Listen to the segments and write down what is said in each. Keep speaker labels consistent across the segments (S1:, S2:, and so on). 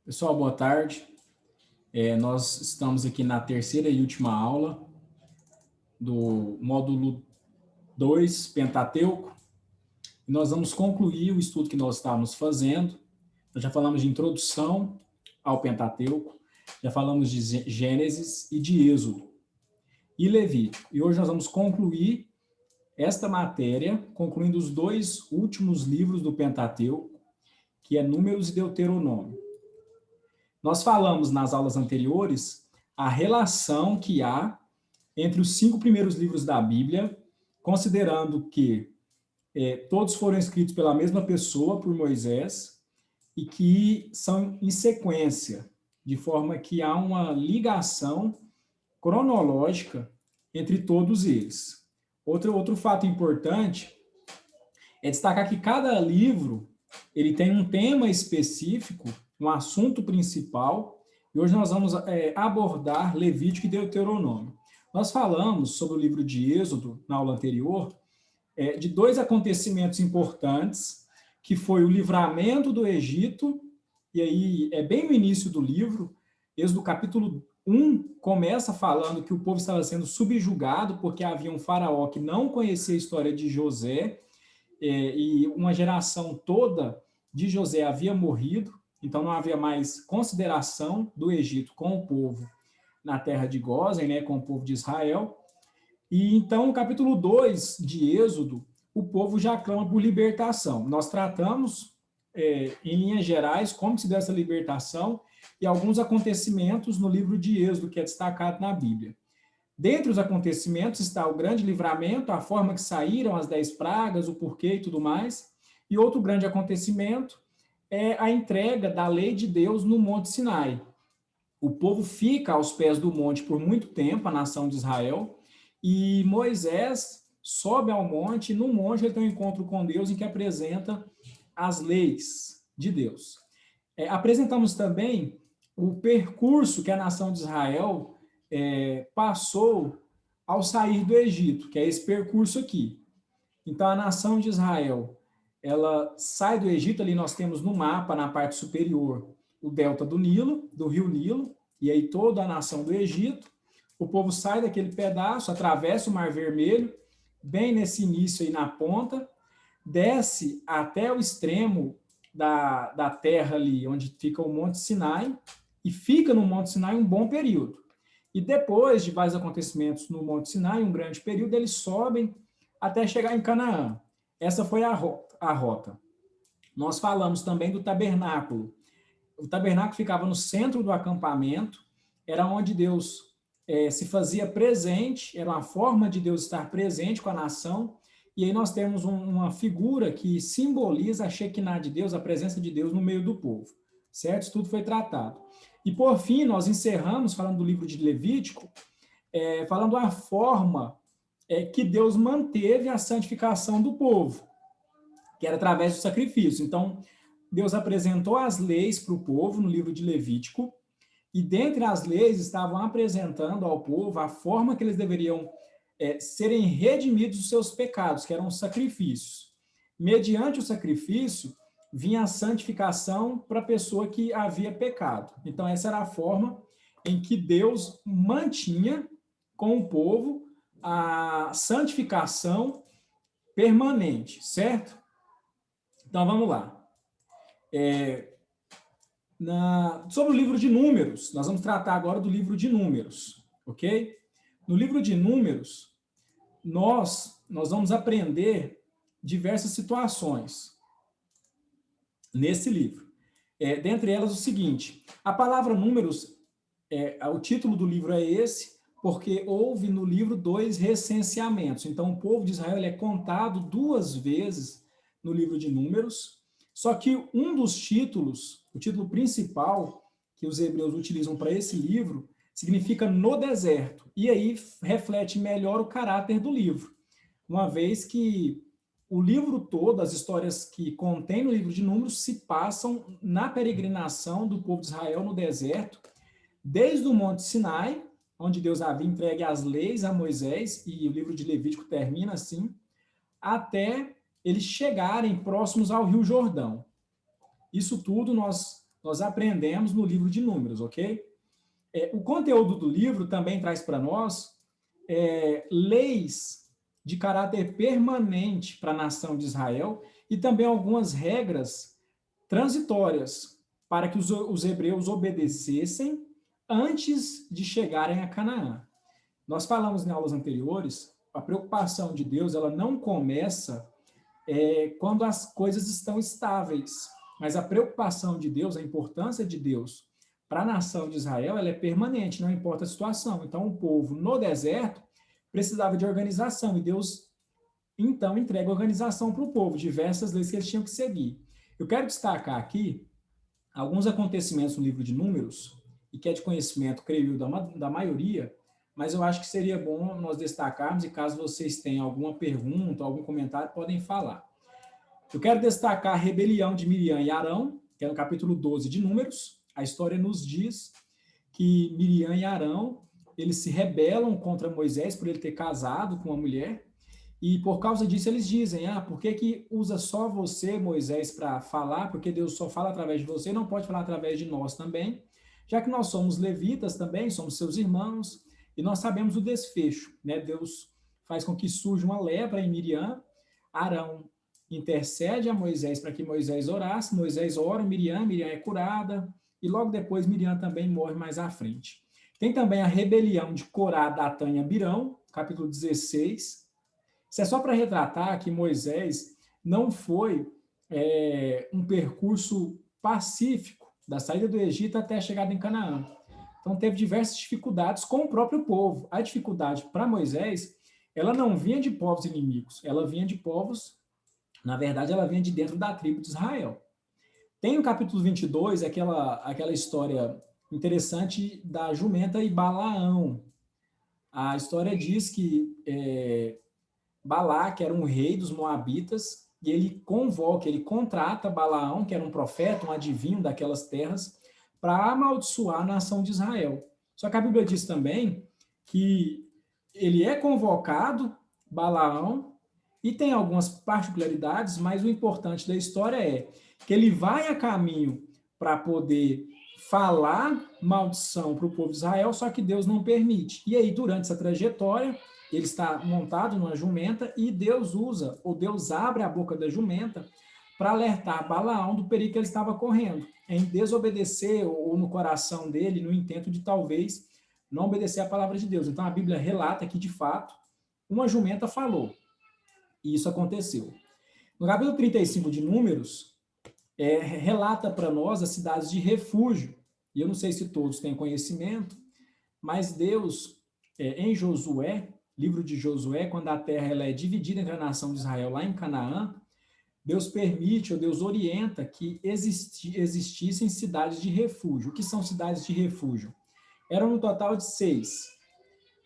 S1: Pessoal, boa tarde. Nós estamos aqui na terceira e última aula do módulo 2, Pentateuco. E nós vamos concluir o estudo que nós estávamos fazendo. Nós já falamos de introdução ao Pentateuco, já falamos de Gênesis e de Êxodo e Levítico. E hoje nós vamos concluir esta matéria, concluindo os dois últimos livros do Pentateuco, que é Números e Deuteronômio. Nós falamos nas aulas anteriores a relação que há entre os 5 primeiros livros da Bíblia, considerando que todos foram escritos pela mesma pessoa, por Moisés, e que são em sequência, de forma que há uma ligação cronológica entre todos eles. Outro fato importante é destacar que cada livro ele tem um tema específico, um assunto principal, e hoje nós vamos abordar Levítico e Deuteronômio. Nós falamos sobre o livro de Êxodo, na aula anterior, de 2 acontecimentos importantes, que foi o livramento do Egito, e aí é bem no início do livro, Êxodo capítulo 1 começa falando que o povo estava sendo subjugado, porque havia um faraó que não conhecia a história de José, e uma geração toda de José havia morrido, então não havia mais consideração do Egito com o povo na terra de Gósen, né, com o povo de Israel. E então, no capítulo 2 de Êxodo, o povo já clama por libertação. Nós tratamos, em linhas gerais, como se deu essa libertação e alguns acontecimentos no livro de Êxodo, que é destacado na Bíblia. Dentre os acontecimentos está o grande livramento, a forma que saíram as 10 pragas, o porquê e tudo mais. E outro grande acontecimento é a entrega da lei de Deus no Monte Sinai. O povo fica aos pés do monte por muito tempo, a nação de Israel, e Moisés sobe ao monte, e no monte ele tem um encontro com Deus em que apresenta as leis de Deus. Apresentamos também o percurso que a nação de Israel passou ao sair do Egito, que é esse percurso aqui. Então, a nação de Israel, ela sai do Egito, ali nós temos no mapa, na parte superior, o delta do Nilo, do rio Nilo, e aí toda a nação do Egito. O povo sai daquele pedaço, atravessa o Mar Vermelho, bem nesse início aí na ponta, desce até o extremo da terra ali, onde fica o Monte Sinai, e fica no Monte Sinai um bom período. E depois de vários acontecimentos no Monte Sinai, um grande período, eles sobem até chegar em Canaã. Essa foi a rota. Nós falamos também do tabernáculo. O tabernáculo ficava no centro do acampamento, era onde Deus se fazia presente, era uma forma de Deus estar presente com a nação, e aí nós temos uma figura que simboliza a Shekinah de Deus, a presença de Deus no meio do povo, certo? Isso tudo foi tratado. E por fim, nós encerramos, falando do livro de Levítico, falando a forma que Deus manteve a santificação do povo, que era através do sacrifício. Então, Deus apresentou as leis para o povo no livro de Levítico, e dentre as leis estavam apresentando ao povo a forma que eles deveriam serem redimidos dos seus pecados, que eram os sacrifícios. Mediante o sacrifício, vinha a santificação para a pessoa que havia pecado. Então, essa era a forma em que Deus mantinha com o povo a santificação permanente, certo? Então, vamos lá. Sobre o livro de Números, nós vamos tratar agora do livro de Números, ok? No livro de Números, nós vamos aprender diversas situações nesse livro. Dentre elas, o seguinte: a palavra números, o título do livro é esse, porque houve no livro 2 recenseamentos. Então, o povo de Israel é contado 2 vezes no livro de Números, só que um dos títulos, o título principal que os hebreus utilizam para esse livro, significa no deserto, e aí reflete melhor o caráter do livro, uma vez que o livro todo, as histórias que contém no livro de Números, se passam na peregrinação do povo de Israel no deserto, desde o Monte Sinai, onde Deus havia entregue as leis a Moisés, e o livro de Levítico termina assim, até eles chegarem próximos ao Rio Jordão. Isso tudo nós nós aprendemos no livro de Números, ok? O conteúdo do livro também traz para nós leis de caráter permanente para a nação de Israel e também algumas regras transitórias para que os hebreus obedecessem antes de chegarem a Canaã. Nós falamos em aulas anteriores, a preocupação de Deus ela não começa quando as coisas estão estáveis, mas a preocupação de Deus, a importância de Deus para a nação de Israel, ela é permanente, não importa a situação. Então, o povo no deserto precisava de organização, e Deus, então, entrega organização para o povo, diversas leis que eles tinham que seguir. Eu quero destacar aqui alguns acontecimentos no livro de Números, e que é de conhecimento, creio eu, da maioria, mas eu acho que seria bom nós destacarmos, e caso vocês tenham alguma pergunta, algum comentário, podem falar. Eu quero destacar a rebelião de Miriam e Arão, que é no capítulo 12 de Números. A história nos diz que Miriam e Arão, eles se rebelam contra Moisés por ele ter casado com uma mulher, e por causa disso eles dizem, por que usa só você, Moisés, para falar? Porque Deus só fala através de você, não pode falar através de nós também, já que nós somos levitas também, somos seus irmãos, e nós sabemos o desfecho, né? Deus faz com que surja uma lepra em Miriam, Arão intercede a Moisés para que Moisés orasse, Moisés ora, Miriam é curada, e logo depois Miriam também morre mais à frente. Tem também a rebelião de Corá, Datã e Abirão, capítulo 16. Isso é só para retratar que Moisés não foi um percurso pacífico da saída do Egito até a chegada em Canaã. Então, teve diversas dificuldades com o próprio povo. A dificuldade para Moisés, ela não vinha de povos inimigos, ela vinha de povos, na verdade, ela vinha de dentro da tribo de Israel. Tem o capítulo 22, aquela história interessante da jumenta e Balaão. A história diz que Balaque era um rei dos Moabitas, e ele contrata Balaão, que era um profeta, um adivinho daquelas terras, para amaldiçoar a nação de Israel. Só que a Bíblia diz também que ele é convocado, Balaão, e tem algumas particularidades, mas o importante da história é que ele vai a caminho para poder falar maldição para o povo de Israel, só que Deus não permite. E aí, durante essa trajetória, ele está montado numa jumenta e Deus abre a boca da jumenta para alertar Balaão do perigo que ele estava correndo, em desobedecer ou no coração dele, no intento de talvez não obedecer a palavra de Deus. Então a Bíblia relata que, de fato, uma jumenta falou, e isso aconteceu. No capítulo 35 de Números, relata para nós as cidades de refúgio, e eu não sei se todos têm conhecimento, mas Deus, em Josué, livro de Josué, quando a terra ela é dividida entre a nação de Israel lá em Canaã, Deus permite, ou Deus orienta que existissem cidades de refúgio. O que são cidades de refúgio? Eram um total de 6.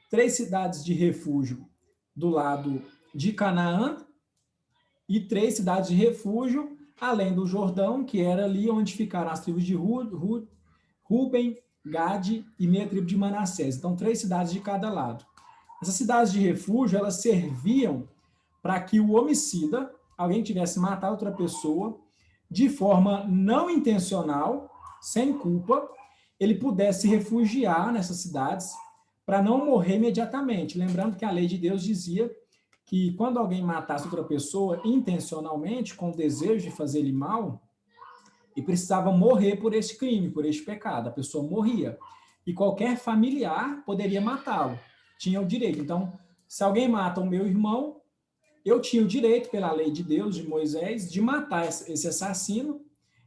S1: 3 cidades de refúgio do lado de Canaã e 3 cidades de refúgio além do Jordão, que era ali onde ficaram as tribos de Ruben, Gade e meia tribo de Manassés. Então, 3 cidades de cada lado. Essas cidades de refúgio, elas serviam para que o homicida, alguém tivesse matado outra pessoa, de forma não intencional, sem culpa, ele pudesse se refugiar nessas cidades para não morrer imediatamente. Lembrando que a lei de Deus dizia que quando alguém matasse outra pessoa intencionalmente, com o desejo de fazer-lhe mal, ele precisava morrer por esse crime, por este pecado. A pessoa morria. E qualquer familiar poderia matá-lo. Tinha o direito. Então, se alguém mata o meu irmão, eu tinha o direito, pela lei de Deus, de Moisés, de matar esse assassino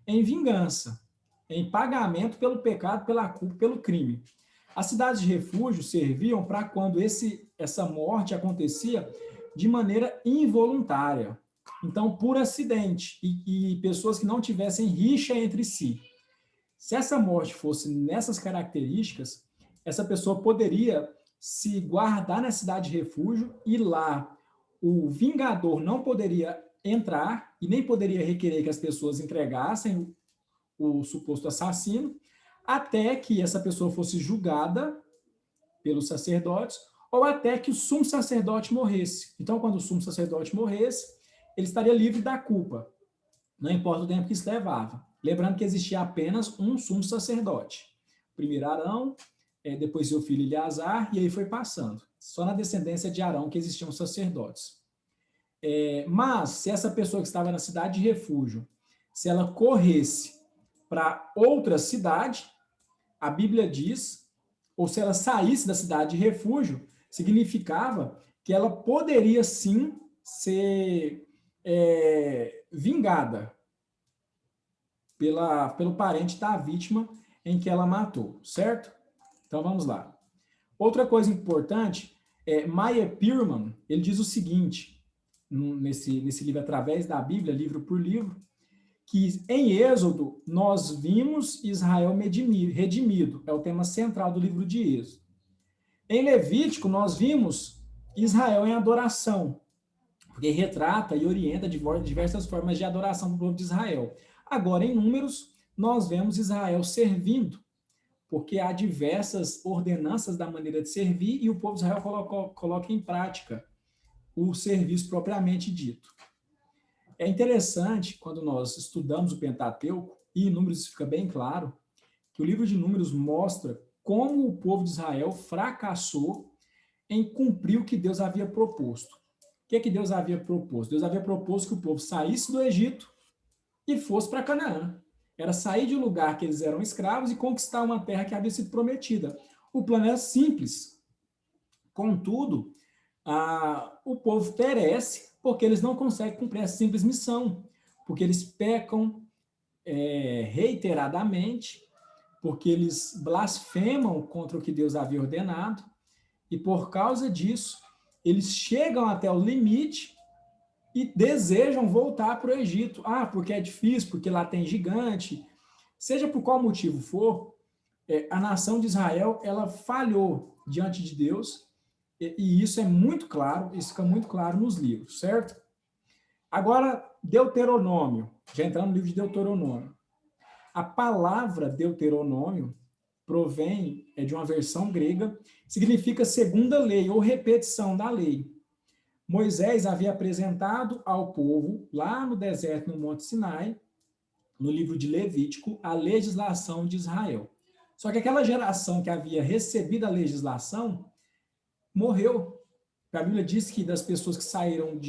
S1: em vingança, em pagamento pelo pecado, pela culpa, pelo crime. As cidades de refúgio serviam para quando essa morte acontecia de maneira involuntária. Então, por acidente, e pessoas que não tivessem rixa entre si. Se essa morte fosse nessas características, essa pessoa poderia se guardar na cidade de refúgio e lá o vingador não poderia entrar e nem poderia requerer que as pessoas entregassem o suposto assassino, até que essa pessoa fosse julgada pelos sacerdotes ou até que o sumo sacerdote morresse. Então, quando o sumo sacerdote morresse, ele estaria livre da culpa, não importa o tempo que isso levava. Lembrando que existia apenas um sumo sacerdote. Primeiro Arão, depois seu filho Eleazar, e aí foi passando. Só na descendência de Arão que existiam sacerdotes. Mas, se essa pessoa que estava na cidade de refúgio, se ela corresse para outra cidade, a Bíblia diz, ou se ela saísse da cidade de refúgio, significava que ela poderia sim ser vingada pelo parente da vítima em que ela matou, certo? Então vamos lá. Outra coisa importante, Meyer Pearman, ele diz o seguinte, nesse livro Através da Bíblia, livro por livro, que em Êxodo nós vimos Israel redimido, é o tema central do livro de Êxodo. Em Levítico nós vimos Israel em adoração, porque retrata e orienta diversas formas de adoração do povo de Israel. Agora, em Números, nós vemos Israel servindo, porque há diversas ordenanças da maneira de servir e o povo de Israel coloca em prática o serviço propriamente dito. É interessante, quando nós estudamos o Pentateuco, e em Números isso fica bem claro, que o livro de Números mostra como o povo de Israel fracassou em cumprir o que Deus havia proposto. O que Deus havia proposto? Deus havia proposto que o povo saísse do Egito e fosse para Canaã. Era sair de um lugar que eles eram escravos e conquistar uma terra que havia sido prometida. O plano era simples. Contudo, o povo perece porque eles não conseguem cumprir essa simples missão, porque eles pecam reiteradamente, porque eles blasfemam contra o que Deus havia ordenado, e por causa disso, eles chegam até o limite e desejam voltar para o Egito. Porque é difícil, porque lá tem gigante. Seja por qual motivo for, a nação de Israel, ela falhou diante de Deus, e isso é muito claro, isso fica muito claro nos livros, certo? Agora, Deuteronômio, já entrando no livro de Deuteronômio. A palavra Deuteronômio provém de uma versão grega, significa segunda lei, ou repetição da lei. Moisés havia apresentado ao povo, lá no deserto, no Monte Sinai, no livro de Levítico, a legislação de Israel. Só que aquela geração que havia recebido a legislação morreu. A Bíblia diz que das pessoas que saíram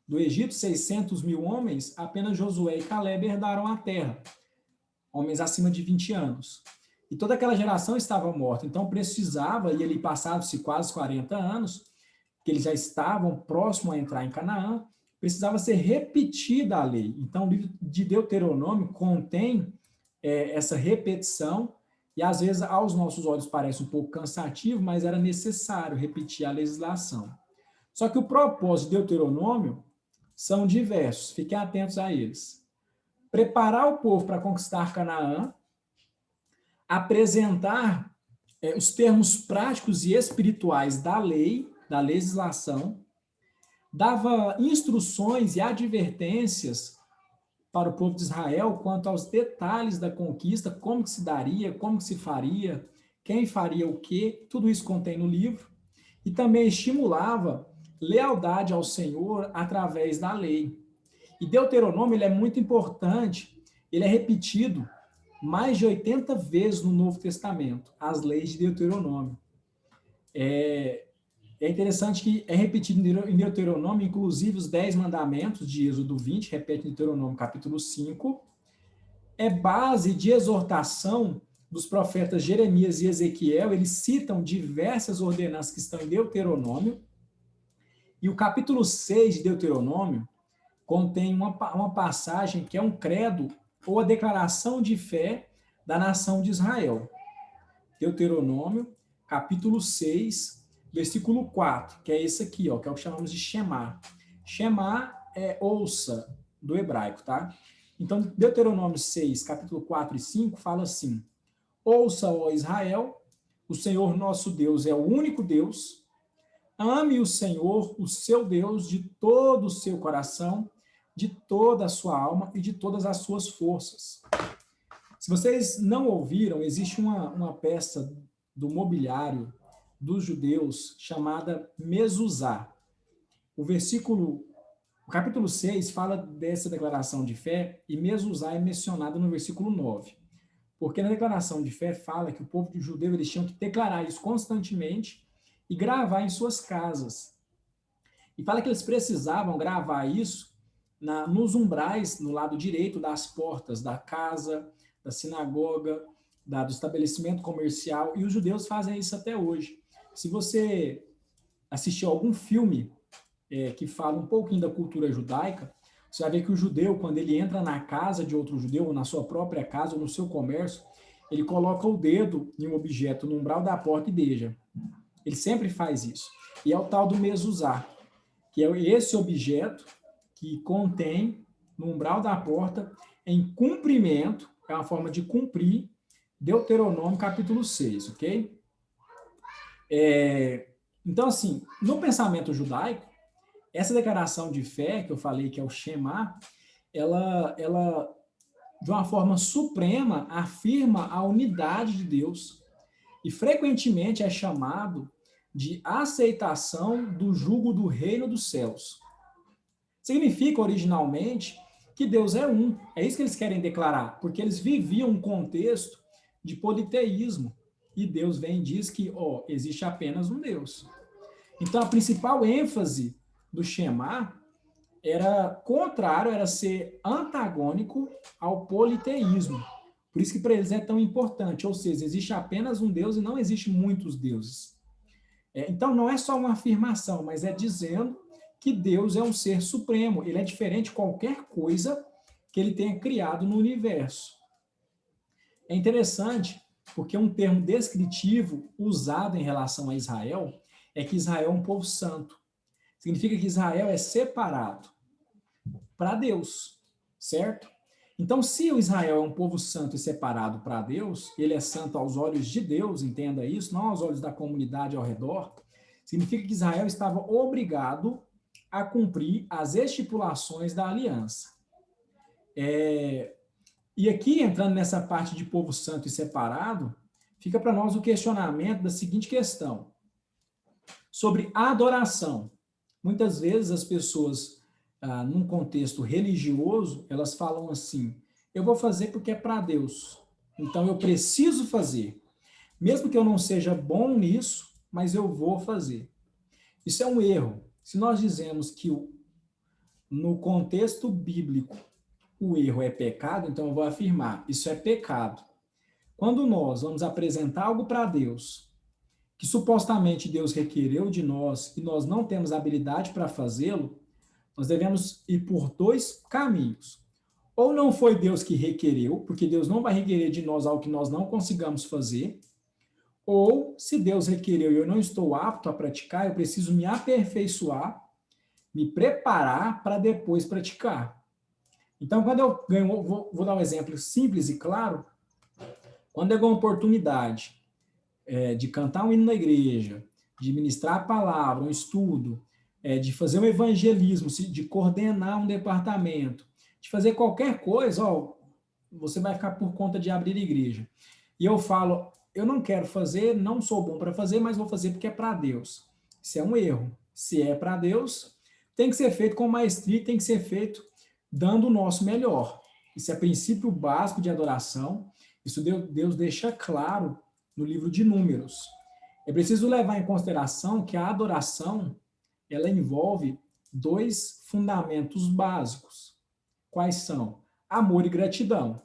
S1: do Egito, 600 mil homens, apenas Josué e Caleb herdaram a terra, homens acima de 20 anos. E toda aquela geração estava morta, então precisava, e ali passados-se quase 40 anos, que eles já estavam próximos a entrar em Canaã, precisava ser repetida a lei. Então, o livro de Deuteronômio contém essa repetição, e às vezes aos nossos olhos parece um pouco cansativo, mas era necessário repetir a legislação. Só que o propósito de Deuteronômio são diversos, fiquem atentos a eles. Preparar o povo para conquistar Canaã, apresentar os termos práticos e espirituais da lei, da legislação, dava instruções e advertências para o povo de Israel quanto aos detalhes da conquista, como que se daria, como que se faria, quem faria o quê, tudo isso contém no livro, e também estimulava lealdade ao Senhor através da lei. E Deuteronômio ele é muito importante, ele é repetido mais de 80 vezes no Novo Testamento, as leis de Deuteronômio. É interessante que é repetido em Deuteronômio, inclusive os 10 mandamentos de Êxodo 20, repete em Deuteronômio capítulo 5, é base de exortação dos profetas Jeremias e Ezequiel, eles citam diversas ordenanças que estão em Deuteronômio, e o capítulo 6 de Deuteronômio contém uma passagem que é um credo ou a declaração de fé da nação de Israel. Deuteronômio, capítulo 6, versículo 4, que é esse aqui, ó, que é o que chamamos de Shema. Shema é ouça, do hebraico, tá? Então, Deuteronômio 6, capítulo 4 e 5, fala assim: ouça, ó Israel, o Senhor nosso Deus é o único Deus, ame o Senhor, o seu Deus, de todo o seu coração, de toda a sua alma e de todas as suas forças. Se vocês não ouviram, existe uma peça do mobiliário dos judeus chamada mezuzá. O versículo O capítulo 6 fala dessa declaração de fé, e Mezuzá é mencionada no versículo 9. Porque na declaração de fé fala que o povo de judeu eles tinham que declarar isso constantemente e gravar em suas casas. E fala que eles precisavam gravar isso nos umbrais, no lado direito das portas da casa, da sinagoga, do estabelecimento comercial, e os judeus fazem isso até hoje. Se você assistir algum filme que fala um pouquinho da cultura judaica, você vai ver que o judeu, quando ele entra na casa de outro judeu, ou na sua própria casa, ou no seu comércio, ele coloca o dedo em um objeto no umbral da porta e beija. Ele sempre faz isso. E é o tal do mezuzá, que é esse objeto que contém no umbral da porta, em cumprimento, é uma forma de cumprir, Deuteronômio capítulo 6, ok? Então, assim, no pensamento judaico, essa declaração de fé, que eu falei que é o Shema, ela de uma forma suprema, afirma a unidade de Deus e frequentemente é chamado de aceitação do jugo do reino dos céus. Significa, originalmente, que Deus é um. É isso que eles querem declarar, porque eles viviam um contexto de politeísmo. E Deus vem e diz que existe apenas um Deus. Então, a principal ênfase do Shema era ser antagônico ao politeísmo. Por isso que para eles é tão importante, ou seja, existe apenas um Deus e não existe muitos deuses. Então, não é só uma afirmação, mas é dizendo que Deus é um ser supremo, ele é diferente de qualquer coisa que ele tenha criado no universo. É interessante, porque um termo descritivo usado em relação a Israel é que Israel é um povo santo. Significa que Israel é separado para Deus, certo? Então, se o Israel é um povo santo e separado para Deus, ele é santo aos olhos de Deus, entenda isso, não aos olhos da comunidade ao redor, significa que Israel estava obrigado a cumprir as estipulações da aliança. E aqui, entrando nessa parte de povo santo e separado, fica para nós o questionamento da seguinte questão, sobre a adoração. Muitas vezes as pessoas, num contexto religioso, elas falam assim, eu vou fazer porque é para Deus, então eu preciso fazer. Mesmo que eu não seja bom nisso, mas eu vou fazer. Isso é um erro. Se nós dizemos que no contexto bíblico o erro é pecado, então eu vou afirmar, isso é pecado. Quando nós vamos apresentar algo para Deus, que supostamente Deus requereu de nós e nós não temos habilidade para fazê-lo, nós devemos ir por dois caminhos. Ou não foi Deus que requereu, porque Deus não vai requerer de nós algo que nós não consigamos fazer, ou se Deus requereu e eu não estou apto a praticar, eu preciso me aperfeiçoar, me preparar para depois praticar. Então, quando eu ganho, vou dar um exemplo simples e claro, quando eu ganho uma oportunidade de cantar um hino na igreja, de ministrar a palavra, um estudo, de fazer um evangelismo, de coordenar um departamento, de fazer qualquer coisa, você vai ficar por conta de abrir igreja. E eu falo, eu não quero fazer, não sou bom para fazer, mas vou fazer porque é para Deus. Isso é um erro. Se é para Deus, tem que ser feito com maestria, tem que ser feito dando o nosso melhor. Isso é princípio básico de adoração. Isso Deus deixa claro no livro de Números. É preciso levar em consideração que a adoração, ela envolve dois fundamentos básicos. Quais são? Amor e gratidão.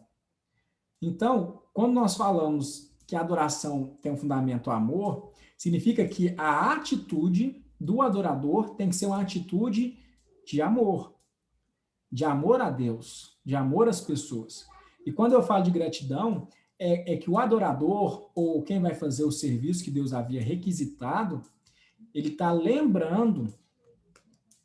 S1: Então, quando nós falamos que a adoração tem um fundamento amor, significa que a atitude do adorador tem que ser uma atitude de amor a Deus, de amor às pessoas. E quando eu falo de gratidão, é que o adorador, ou quem vai fazer o serviço que Deus havia requisitado, ele está lembrando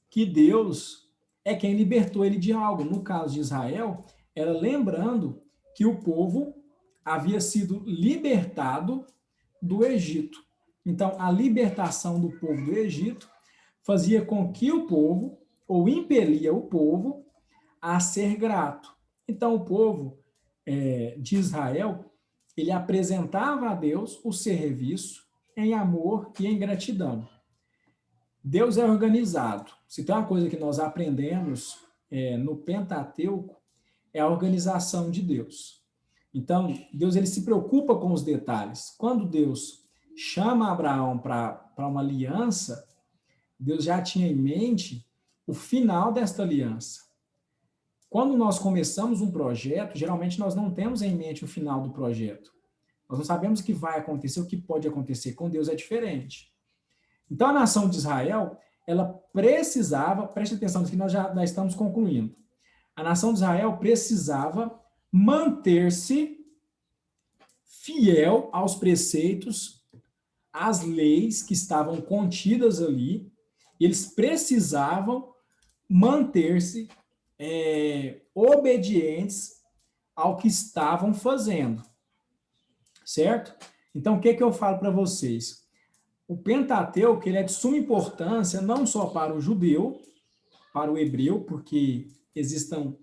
S1: que Deus é quem libertou ele de algo. No caso de Israel, era lembrando que o povo havia sido libertado do Egito. Então, a libertação do povo do Egito fazia com que o povo, ou impelia o povo, a ser grato. Então, o povo de Israel, ele apresentava a Deus o serviço em amor e em gratidão. Deus é organizado. Se tem uma coisa que nós aprendemos no Pentateuco, é a organização de Deus. Então, Deus ele se preocupa com os detalhes. Quando Deus chama Abraão para uma aliança, Deus já tinha em mente o final desta aliança. Quando nós começamos um projeto, geralmente nós não temos em mente o final do projeto. Nós não sabemos o que vai acontecer, o que pode acontecer. Com Deus é diferente. Então, a nação de Israel, ela precisava, preste atenção que nós já estamos concluindo. A nação de Israel precisava manter-se fiel aos preceitos, às leis que estavam contidas ali. Eles precisavam manter-se obedientes ao que estavam fazendo. Certo? Então, o que eu falo para vocês? O Pentateuco ele é de suma importância não só para o judeu, para o hebreu, porque existem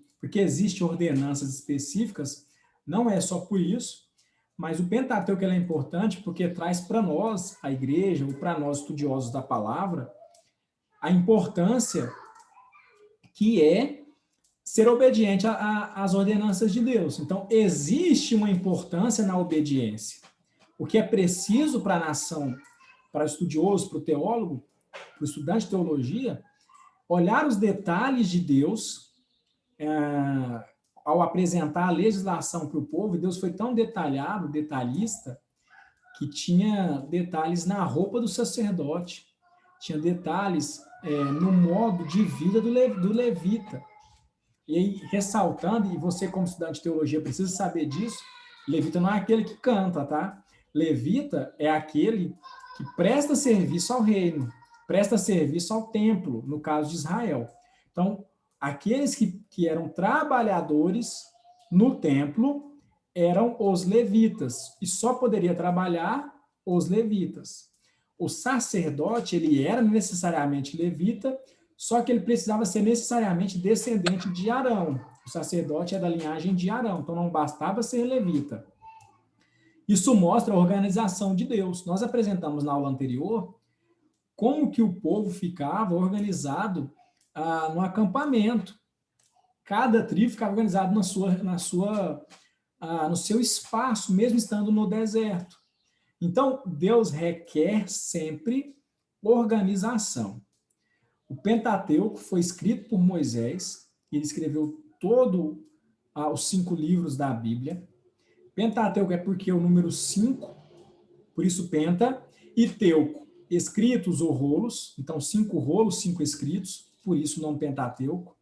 S1: ordenanças específicas, não é só por isso, mas o Pentateuco ele é importante porque traz para nós, a igreja, ou para nós estudiosos da palavra, a importância que é ser obediente às ordenanças de Deus. Então, existe uma importância na obediência. O que é preciso para a nação, para o estudioso, para o teólogo, para o estudante de teologia, olhar os detalhes de Deus ao apresentar a legislação para o povo. Deus foi tão detalhado, detalhista, que tinha detalhes na roupa do sacerdote, tinha detalhes no modo de vida do levita. E aí, ressaltando, e você como estudante de teologia precisa saber disso, levita não é aquele que canta, tá? Levita é aquele que presta serviço ao reino, presta serviço ao templo, no caso de Israel. Então, aqueles que eram trabalhadores no templo eram os levitas, e só poderia trabalhar os levitas. O sacerdote, ele era necessariamente levita, só que ele precisava ser necessariamente descendente de Arão. O sacerdote é da linhagem de Arão, então não bastava ser levita. Isso mostra a organização de Deus. Nós apresentamos na aula anterior como que o povo ficava organizado no acampamento. Cada tribo ficava organizado no seu espaço, mesmo estando no deserto. Então, Deus requer sempre organização. O Pentateuco foi escrito por Moisés, ele escreveu todos os 5 livros da Bíblia. Pentateuco é porque é o número 5, por isso penta, e teuco, escritos ou rolos, então 5 rolos, 5 escritos, por isso o nome Pentateuco.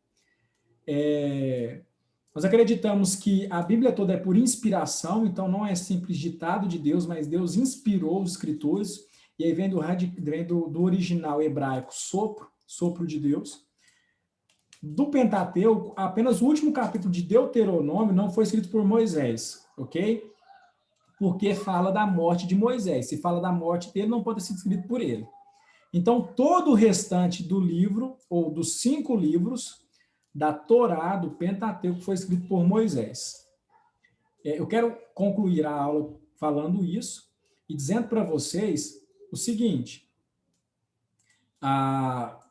S1: Nós acreditamos que a Bíblia toda é por inspiração, então não é simples ditado de Deus, mas Deus inspirou os escritores, e aí vem do original hebraico sopro de Deus. Do Pentateuco, apenas o último capítulo de Deuteronômio não foi escrito por Moisés, ok? Porque fala da morte de Moisés. Se fala da morte dele, não pode ser escrito por ele. Então, todo o restante do livro, ou dos 5 livros, da Torá, do Pentateuco, foi escrito por Moisés. Eu quero concluir a aula falando isso e dizendo para vocês o seguinte: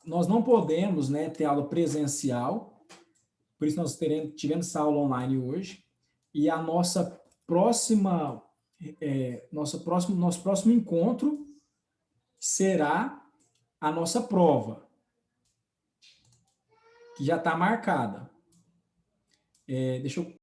S1: nós não podemos ter aula presencial, por isso nós tivemos essa aula online hoje, e a nosso próximo encontro será a nossa prova, que já está marcada. Deixa eu